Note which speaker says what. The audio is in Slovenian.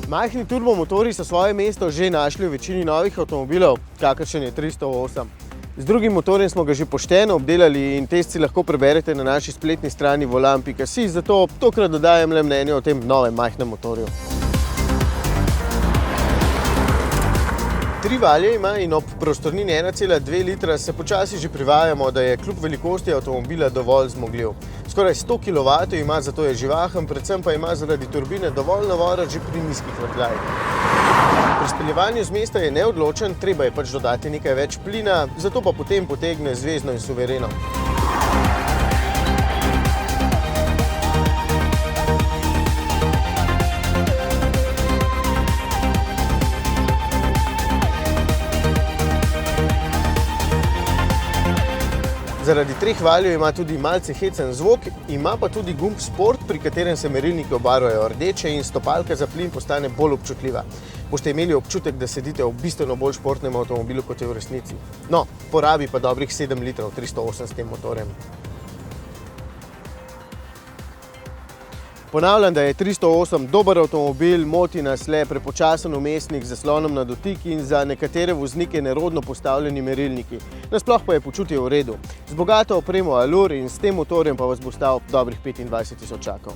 Speaker 1: Majhni turbomotorji so svoje mesto že našli v večini novih avtomobilov, kakršen je 308. Z drugim motorjem smo ga že pošteno obdelali in test si lahko preberete na naši spletni strani volan.si, zato tokrat dodajem le mnenje o tem novem majhnem motorju. 3 valje ima in ob prostornini 1,2 litra se počasi že privajamo, da je kljub velikosti avtomobila dovolj zmogljiv. Skoraj 100 kW ima, zato je živahen, predvsem pa ima zaradi turbine dovolj navora že pri nizkih vrtljajih. Pri speljevanju z mesta je neodločen, treba je pač dodati nekaj več plina, zato pa potem potegne zvezno in suvereno. Zaradi 3 valjev ima tudi malce hecen zvok, ima pa tudi gumb Sport, pri katerem se merilniki obarvajo rdeče in stopalka za plin postane bolj občutljiva. Boste imeli občutek, da sedite v bistveno bolj športnem avtomobilu, kot je v resnici. No, porabi pa dobrih 7 litrov 308 s tem motorjem. Ponavljam, da je 308 dober avtomobil, moti nas le prepočasen vmesnik z zaslonom na dotik in za nekatere voznike nerodno postavljeni merilniki. Nasploh pa je počutje v redu. Z bogato opremo Allure in s tem motorjem pa vas bo stal dobrih 25 tisočakov.